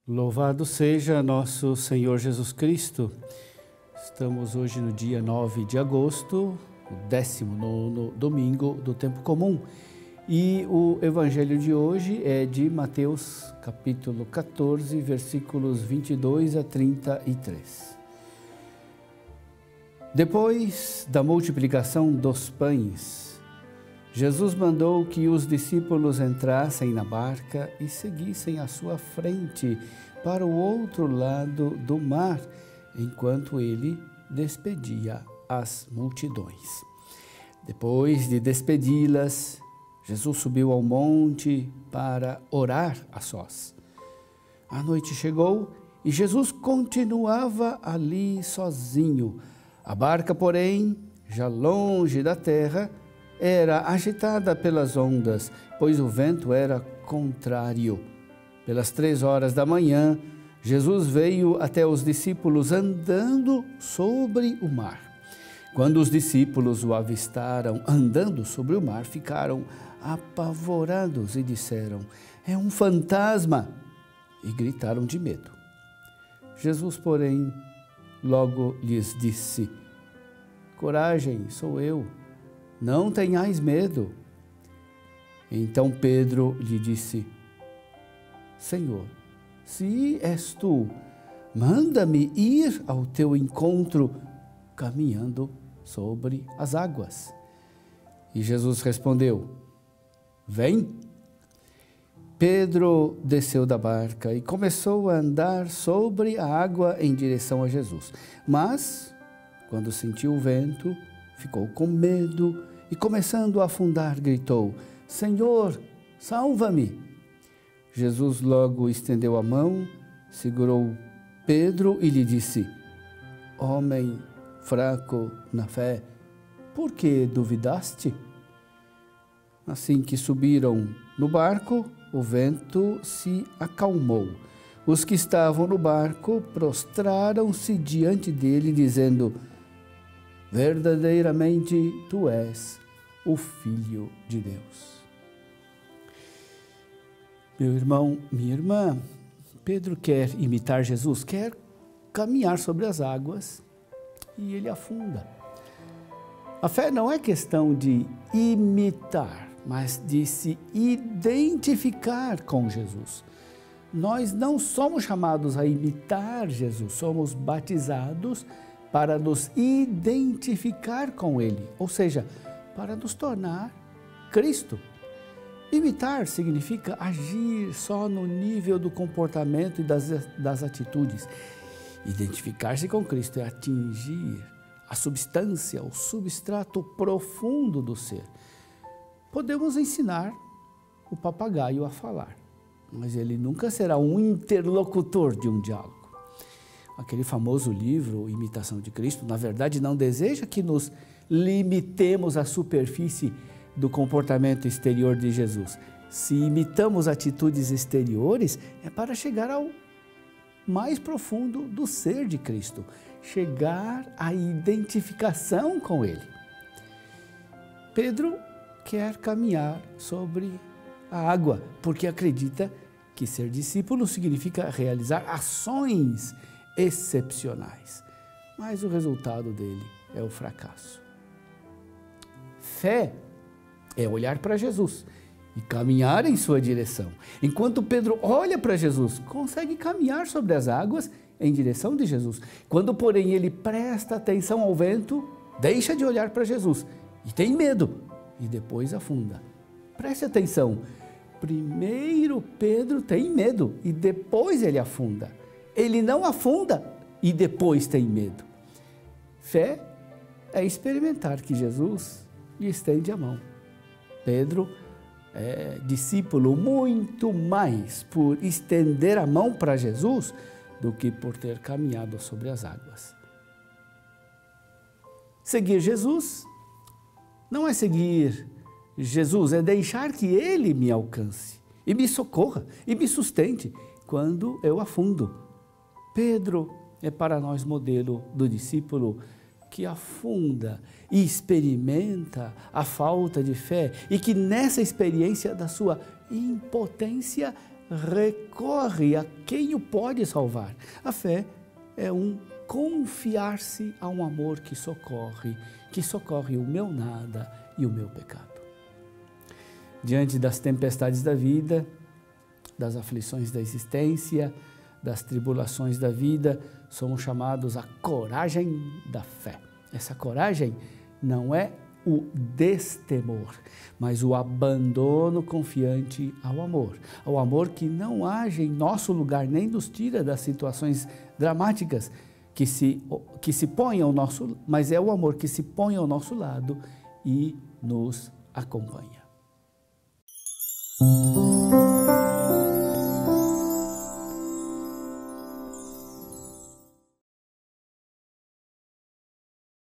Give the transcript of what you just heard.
Louvado seja nosso Senhor Jesus Cristo. Estamos hoje no dia 9 de agosto, o 19º domingo do tempo comum. E o evangelho de hoje é de Mateus, capítulo 14, versículos 22 a 33. Depois da multiplicação dos pães, Jesus mandou que os discípulos entrassem na barca e seguissem à sua frente para o outro lado do mar, enquanto ele despedia as multidões. Depois de despedi-las, Jesus subiu ao monte para orar a sós. A noite chegou e Jesus continuava ali sozinho. A barca, porém, já longe da terra, era agitada pelas ondas, pois o vento era contrário. Pelas 3 horas da manhã, Jesus veio até os discípulos andando sobre o mar. Quando os discípulos o avistaram andando sobre o mar, ficaram apavorados e disseram: "É um fantasma!" e gritaram de medo. Jesus, porém, logo lhes disse: "Coragem, sou eu, não tenhais medo." Então Pedro lhe disse: "Senhor, se és tu, manda-me ir ao teu encontro caminhando sobre as águas." E Jesus respondeu: "Vem." Pedro desceu da barca e começou a andar sobre a água em direção a Jesus. Mas, quando sentiu o vento, ficou com medo e, começando a afundar, gritou: "Senhor, salva-me!" Jesus logo estendeu a mão, segurou Pedro e lhe disse: "Homem fraco na fé, por que duvidaste?" Assim que subiram no barco, o vento se acalmou. Os que estavam no barco prostraram-se diante dele, dizendo: "Verdadeiramente tu és o Filho de Deus." Meu irmão, minha irmã, Pedro quer imitar Jesus, quer caminhar sobre as águas e ele afunda. A fé não é questão de imitar, mas de se identificar com Jesus. Nós não somos chamados a imitar Jesus, somos batizados para nos identificar com Ele, ou seja, para nos tornar Cristo. Imitar significa agir só no nível do comportamento e das atitudes. Identificar-se com Cristo é atingir a substância, o substrato profundo do ser. Podemos ensinar o papagaio a falar, mas ele nunca será um interlocutor de um diálogo. Aquele famoso livro, Imitação de Cristo, na verdade não deseja que nos limitemos à superfície do comportamento exterior de Jesus. Se imitamos atitudes exteriores, é para chegar ao mais profundo do ser de Cristo, chegar à identificação com Ele. Pedro quer caminhar sobre a água, porque acredita que ser discípulo significa realizar ações excepcionais. Mas o resultado dele é o fracasso. Fé é olhar para Jesus e caminhar em sua direção. Enquanto Pedro olha para Jesus, consegue caminhar sobre as águas em direção de Jesus. Quando, porém, ele presta atenção ao vento, deixa de olhar para Jesus e tem medo e depois afunda. Preste atenção. Primeiro Pedro tem medo e depois ele afunda. Ele não afunda e depois tem medo. Fé é experimentar que Jesus lhe estende a mão. Pedro é discípulo muito mais por estender a mão para Jesus do que por ter caminhado sobre as águas. Seguir Jesus não é seguir Jesus, é deixar que Ele me alcance e me socorra e me sustente quando eu afundo. Pedro é para nós modelo do discípulo que afunda e experimenta a falta de fé e que nessa experiência da sua impotência recorre a quem o pode salvar. A fé é um confiar-se a um amor que socorre o meu nada e o meu pecado. Diante das tempestades da vida, das aflições da existência, das tribulações da vida, somos chamados à coragem da fé. Essa coragem não é o destemor, mas o abandono confiante ao amor que não age em nosso lugar, nem nos tira das situações dramáticas que se põe ao nosso, mas é o amor que se põe ao nosso lado e nos acompanha.